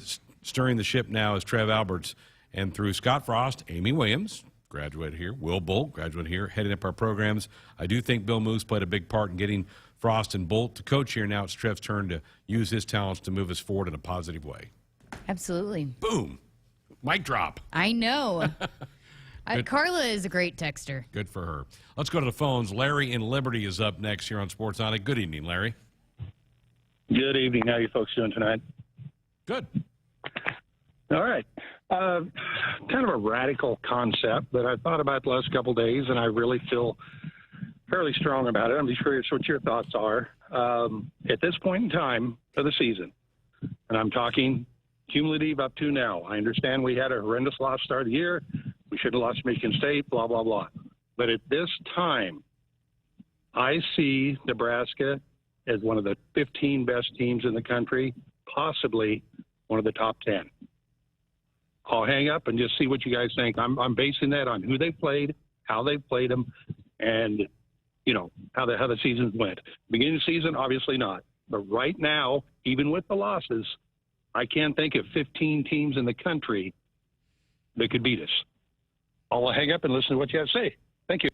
ship now is Trev Alberts, and through Scott Frost, Amy Williams, graduate here, Will Bolt, graduate here, heading up our programs. I do think Bill Moose played a big part in getting Frost and Bolt to coach here. Now it's Trev's turn to use his talents to move us forward in a positive way. Absolutely. Boom. Mic drop. I know. Carla is a great texter. Good for her. Let's go to the phones. Larry in Liberty is up next here on Sports Night. Good evening, Larry. Good evening. How are you folks doing tonight? Good. All right. Kind of a radical concept, but I thought about the last couple of days, and I really feel fairly strong about it. I'm just curious what your thoughts are. At this point in time of the season, and I'm talking cumulative up to now, I understand we had a horrendous loss start of the year. We should have lost Michigan State, blah, blah, blah. But at this time, I see Nebraska as one of the 15 best teams in the country, possibly one of the top 10. I'll hang up and just see what you guys think. I'm basing that on who they played, how they played them, and, you know, how the seasons went. Beginning of the season, obviously not. But right now, even with the losses, I can't think of 15 teams in the country that could beat us. I'll hang up and listen to what you have to say. Thank you.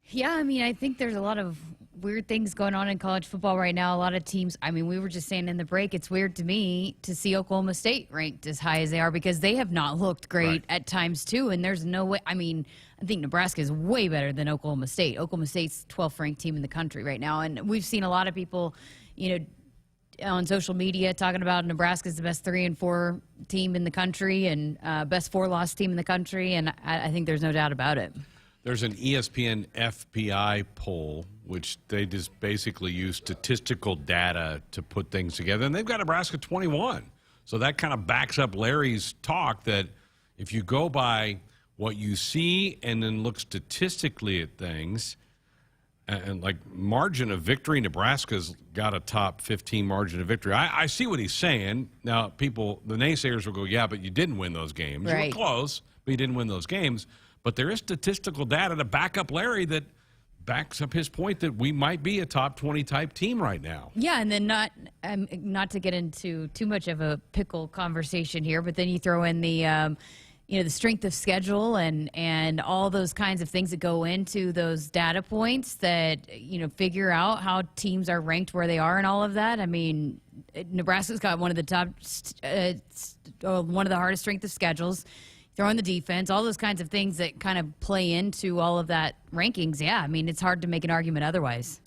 Yeah, I mean, I think there's a lot of weird things going on in college football right now. A lot of teams, I mean, we were just saying in the break, it's weird to me to see Oklahoma State ranked as high as they are because they have not looked great at times too. And there's no way, I mean, I think Nebraska is way better than Oklahoma State. Oklahoma State's 12th ranked team in the country right now. And we've seen a lot of people, you know, on social media talking about Nebraska's the best 3 and 4 team in the country and best 4-loss team in the country. And I think there's no doubt about it. There's an ESPN FPI poll, which they just basically use statistical data to put things together, and they've got Nebraska 21. So that kind of backs up Larry's talk that if you go by what you see and then look statistically at things, and like margin of victory, Nebraska's got a top 15 margin of victory. I see what he's saying. Now, the naysayers will go, yeah, but you didn't win those games. Right. You were close, but you didn't win those games. But there is statistical data to back up Larry that backs up his point that we might be a top 20 type team right now. Yeah, and then not to get into too much of a pickle conversation here, but then you throw in the the strength of schedule and all those kinds of things that go into those data points that figure out how teams are ranked where they are and all of that. I mean, Nebraska's got one of the top, one of the hardest strength of schedules. Throw in the defense, all those kinds of things that kind of play into all of that rankings. Yeah, I mean, it's hard to make an argument otherwise.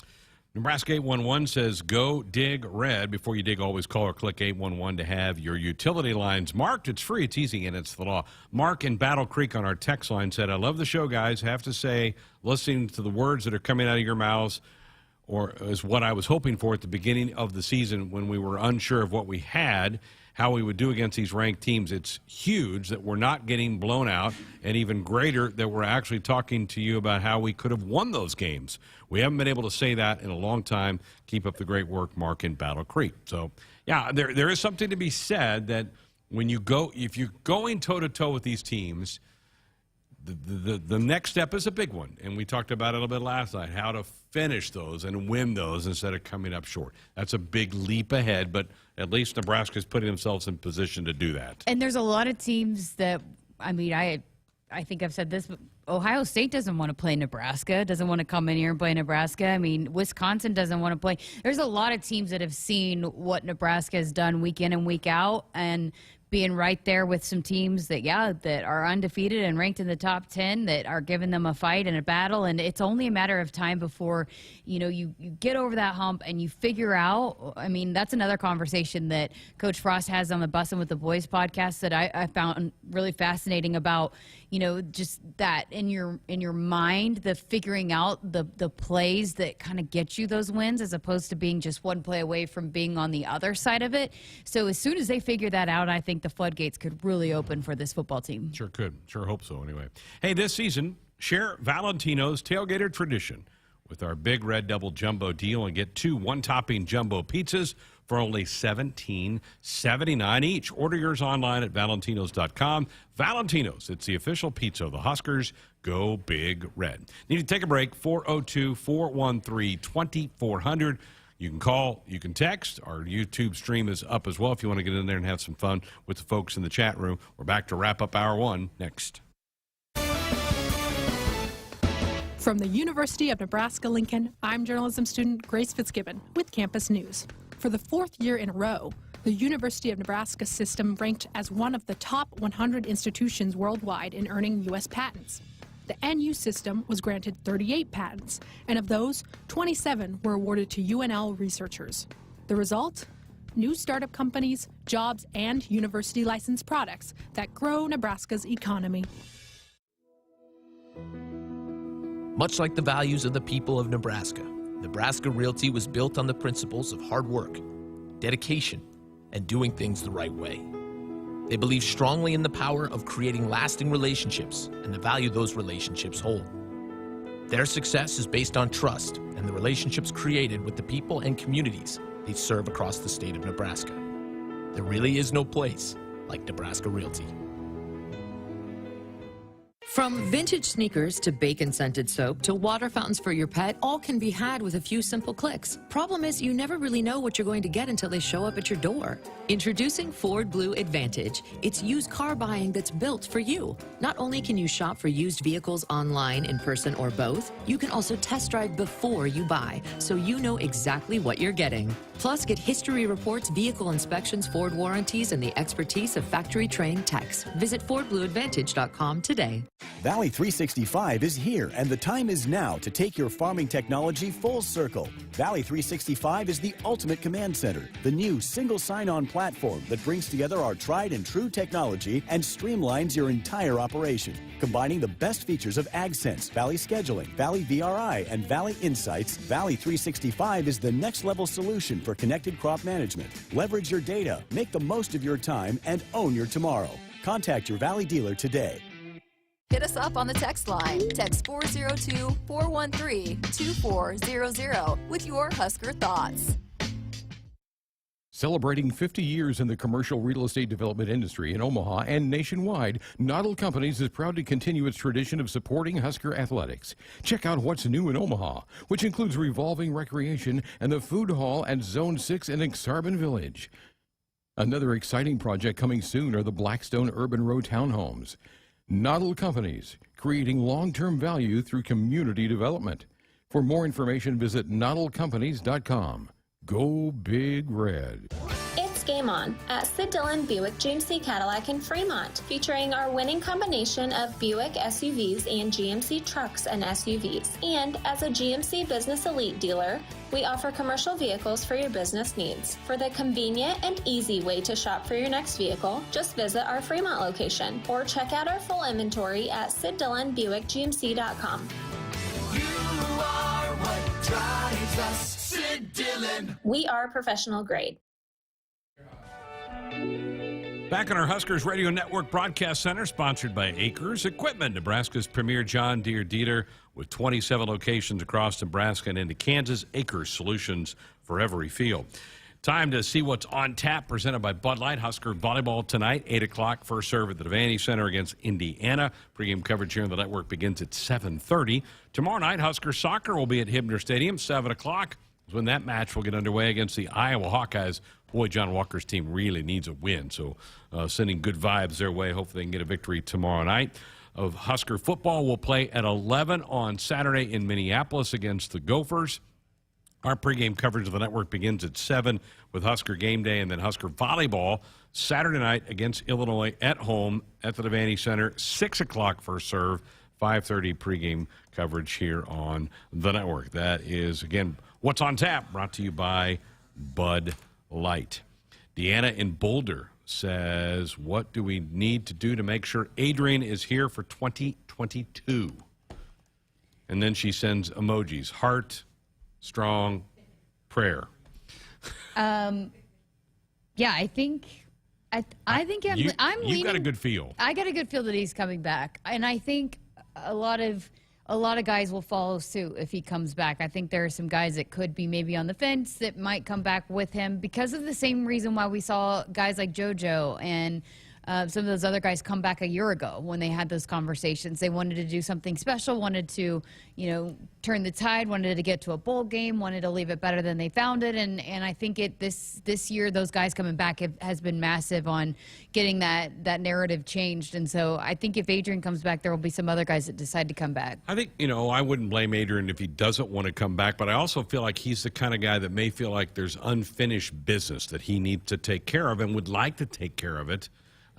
Nebraska 811 says, go dig red. Before you dig, always call or click 811 to have your utility lines marked. It's free, it's easy, and it's the law. Mark in Battle Creek on our text line said, I love the show, guys. Have to say, listening to the words that are coming out of your mouths is what I was hoping for at the beginning of the season when we were unsure of what we had, how we would do against these ranked teams. It's huge that we're not getting blown out, and even greater that we're actually talking to you about how we could have won those games. We haven't been able to say that in a long time. Keep up the great work, Mark in Battle Creek. So, yeah, there is something to be said that when you go, if you're going toe-to-toe with these teams, the next step is a big one, and we talked about it a little bit last night, how to finish those and win those instead of coming up short. That's a big leap ahead, but at least Nebraska's putting themselves in position to do that. And there's a lot of teams that, I mean, I think I've said this, but Ohio State doesn't want to play Nebraska, doesn't want to come in here and play Nebraska. I mean, Wisconsin doesn't want to play. There's a lot of teams that have seen what Nebraska has done week in and week out, and being right there with some teams that are undefeated and ranked in the top 10 that are giving them a fight and a battle. And it's only a matter of time before, you get over that hump and you figure out. I mean, that's another conversation that Coach Frost has on the Bussin' with the Boys podcast that I found really fascinating about, just that in your mind, the figuring out the plays that kind of get you those wins as opposed to being just one play away from being on the other side of it. So as soon as they figure that out, I think the floodgates could really open for this football team. Sure could. Sure hope so anyway. Hey, this season, share Valentino's tailgater tradition with our Big Red Double Jumbo deal and get 2 one-topping jumbo pizzas for only $17.79 each. Order yours online at valentinos.com. Valentinos, it's the official pizza of the Huskers. Go Big Red. Need to take a break. 402-413-2400. You can call, you can text. Our YouTube stream is up as well if you want to get in there and have some fun with the folks in the chat room. We're back to wrap up Hour 1 next. From the University of Nebraska-Lincoln, I'm journalism student Grace Fitzgibbon with Campus News. For the 4th year in a row, the University of Nebraska system ranked as one of the top 100 institutions worldwide in earning U.S. patents. The NU system was granted 38 patents, and of those, 27 were awarded to UNL researchers. The result? New startup companies, jobs, and university licensed products that grow Nebraska's economy. Much like the values of the people of Nebraska, Nebraska Realty was built on the principles of hard work, dedication, and doing things the right way. They believe strongly in the power of creating lasting relationships and the value those relationships hold. Their success is based on trust and the relationships created with the people and communities they serve across the state of Nebraska. There really is no place like Nebraska Realty. From vintage sneakers to bacon-scented soap to water fountains for your pet, all can be had with a few simple clicks. Problem is, you never really know what you're going to get until they show up at your door. Introducing Ford Blue Advantage. It's used car buying that's built for you. Not only can you shop for used vehicles online, in person, or both, you can also test drive before you buy, so you know exactly what you're getting. Plus, get history reports, vehicle inspections, Ford warranties, and the expertise of factory-trained techs. Visit FordBlueAdvantage.com today. Valley 365 is here, and the time is now to take your farming technology full circle. Valley 365 is the ultimate command center, the new single sign-on platform that brings together our tried and true technology and streamlines your entire operation. Combining the best features of AgSense, Valley Scheduling, Valley VRI, and Valley Insights, Valley 365 is the next-level solution for connected crop management. Leverage your data, make the most of your time, and own your tomorrow. Contact your Valley dealer today. Hit us up on the text line. Text 402-413-2400 with your Husker thoughts. Celebrating 50 years in the commercial real estate development industry in Omaha and nationwide, Knottle Companies is proud to continue its tradition of supporting Husker athletics. Check out what's new in Omaha, which includes revolving recreation and the food hall at Zone 6 in Exarban Village. Another exciting project coming soon are the Blackstone Urban Row townhomes. Knottle Companies, creating long-term value through community development. For more information, visit nottlecompanies.com. Go Big Red. It's Game On at Sid Dillon Buick GMC Cadillac in Fremont, featuring our winning combination of Buick SUVs and GMC trucks and SUVs. And as a GMC Business Elite dealer, we offer commercial vehicles for your business needs. For the convenient and easy way to shop for your next vehicle, just visit our Fremont location or check out our full inventory at SidDillonBuickGMC.com. You are what drives us, Sid Dillon. We are professional grade. Back in our Huskers Radio Network Broadcast Center, sponsored by Acres Equipment, Nebraska's premier John Deere dealer with 27 locations across Nebraska and into Kansas. Acres solutions for every field. Time to see what's on tap, presented by Bud Light. Husker volleyball tonight, 8 o'clock. First serve at the Devaney Center against Indiana. Pregame coverage here on the network begins at 7:30. Tomorrow night, Husker soccer will be at Hibner Stadium, 7 o'clock. When that match will get underway against the Iowa Hawkeyes. Boy, John Walker's team really needs a win, so sending good vibes their way. Hopefully they can get a victory tomorrow night. Husker football will play at 11 on Saturday in Minneapolis against the Gophers. Our pregame coverage of the network begins at 7 with Husker Game Day, and then Husker volleyball Saturday night against Illinois at home at the Devaney Center, 6 o'clock first serve, 5:30 pregame coverage here on the network. That is, again, what's on tap, brought to you by Bud Light. Deanna in Boulder says, what do we need to do to make sure Adrian is here for 2022? And then she sends emojis, heart, strong, prayer. Yeah, I think I'm leaning. You got a good feel. I got a good feel that he's coming back, and I think a lot of guys will follow suit if he comes back. I think there are some guys that could be maybe on the fence that might come back with him because of the same reason why we saw guys like JoJo and some of those other guys come back a year ago when they had those conversations. They wanted to do something special, wanted to, turn the tide, wanted to get to a bowl game, wanted to leave it better than they found it. And I think this year, those guys coming back has been massive on getting that narrative changed. And so I think if Adrian comes back, there will be some other guys that decide to come back. I think, I wouldn't blame Adrian if he doesn't want to come back, but I also feel like he's the kind of guy that may feel like there's unfinished business that he needs to take care of and would like to take care of it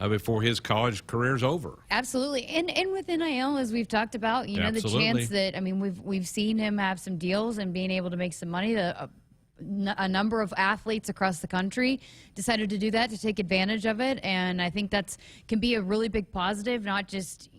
before his college career's over. Absolutely. And with NIL, as we've talked about, the chance that, we've seen him have some deals and being able to make some money. A number of athletes across the country decided to do that, to take advantage of it, and I think can be a really big positive, not just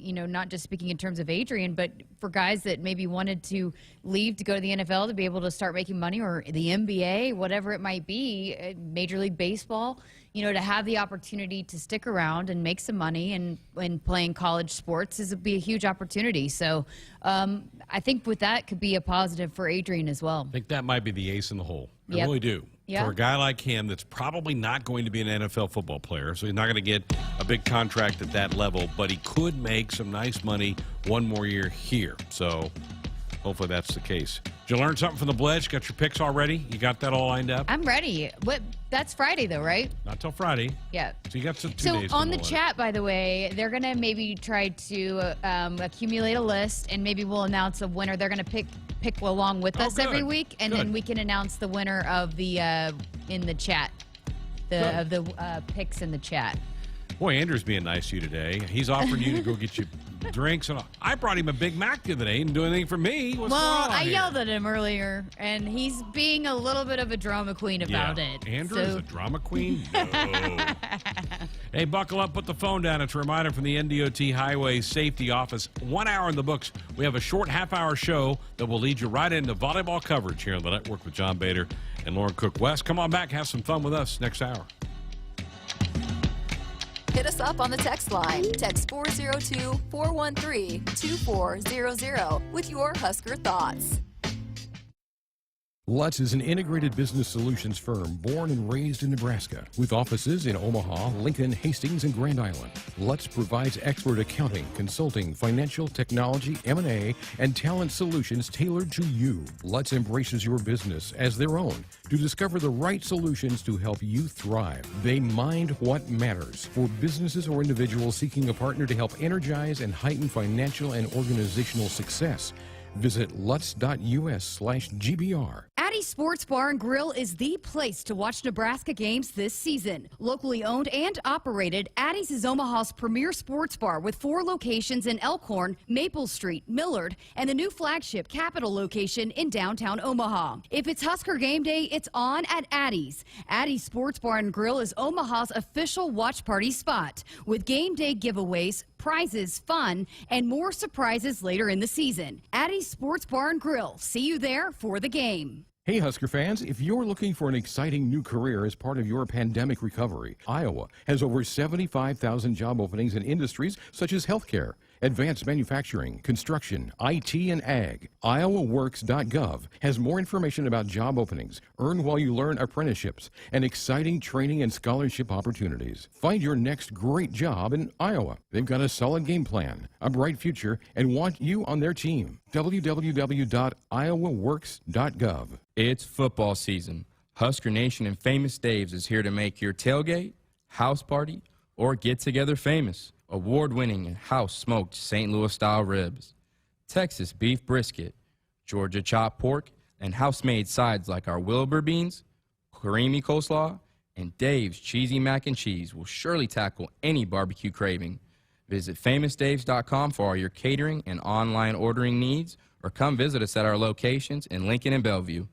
speaking in terms of Adrian, but for guys that maybe wanted to leave to go to the NFL to be able to start making money, or the NBA, whatever it might be, Major League Baseball, to have the opportunity to stick around and make some money and playing college sports would be a huge opportunity. So I think with that could be a positive for Adrian as well. I think that might be the ace in the hole. I Yep. really do. Yeah. For a guy like him that's probably not going to be an NFL football player, so he's not going to get a big contract at that level, but he could make some nice money one more year here. So hopefully that's the case. Did you learn something from the Pledge? Got your picks already? You got that all lined up? I'm ready. That's Friday, though, right? Not till Friday. Yeah. So you got two So days. on the chat, by the way, they're going to maybe try to accumulate a list, and maybe we'll announce a winner. They're going to pick along with us every week, and then we can announce the winner of the in the chat, of the picks in the chat. Boy, Andrew's being nice to you today. He's offering you to go get you drinks. And I brought him a Big Mac the other day. He didn't do anything for me. What's going on I here? yelled at him earlier, and he's being a little bit of a drama queen about it. Andrew is a drama queen? No. Hey, buckle up, put the phone down. It's a reminder from the NDOT Highway Safety Office. 1 hour in the books. We have a short half-hour show that will lead you right into volleyball coverage here on the network with John Bader and Lauren Cook. West, come on back, have some fun with us next hour. Hit us up on the text line. Text 402-413-2400 with your Husker thoughts. Lutz is an integrated business solutions firm born and raised in Nebraska with offices in Omaha, Lincoln, Hastings, and Grand Island. Lutz provides expert accounting, consulting, financial, technology, M&A, and talent solutions tailored to you. Lutz embraces your business as their own to discover the right solutions to help you thrive. They mind what matters for businesses or individuals seeking a partner to help energize and heighten financial and organizational success. Visit lutz.us/GBR. Addie Sports Bar and Grill is the place to watch Nebraska games this season. Locally owned and operated, Addie's is Omaha's premier sports bar with 4 locations in Elkhorn, Maple Street, Millard, and the new flagship Capitol location in downtown Omaha. If it's Husker game day, it's on at Addie's. Addie's Sports Bar and Grill is Omaha's official watch party spot with game day giveaways, prizes, fun, and more surprises later in the season. Addie's Sports Bar and Grill. See you there for the game. Hey, Husker fans, if you're looking for an exciting new career as part of your pandemic recovery, Iowa has over 75,000 job openings in industries such as healthcare, advanced manufacturing, construction, IT, and ag. IowaWorks.gov has more information about job openings, earn while you learn apprenticeships, and exciting training and scholarship opportunities. Find your next great job in Iowa. They've got a solid game plan, a bright future, and want you on their team. www.iowaworks.gov. It's football season. Husker Nation and Famous Dave's is here to make your tailgate, house party, or get-together famous. Award-winning and house-smoked St. Louis-style ribs, Texas beef brisket, Georgia chopped pork, and house-made sides like our Wilbur beans, creamy coleslaw, and Dave's cheesy mac and cheese will surely tackle any barbecue craving. Visit famousdaves.com for all your catering and online ordering needs, or come visit us at our locations in Lincoln and Bellevue.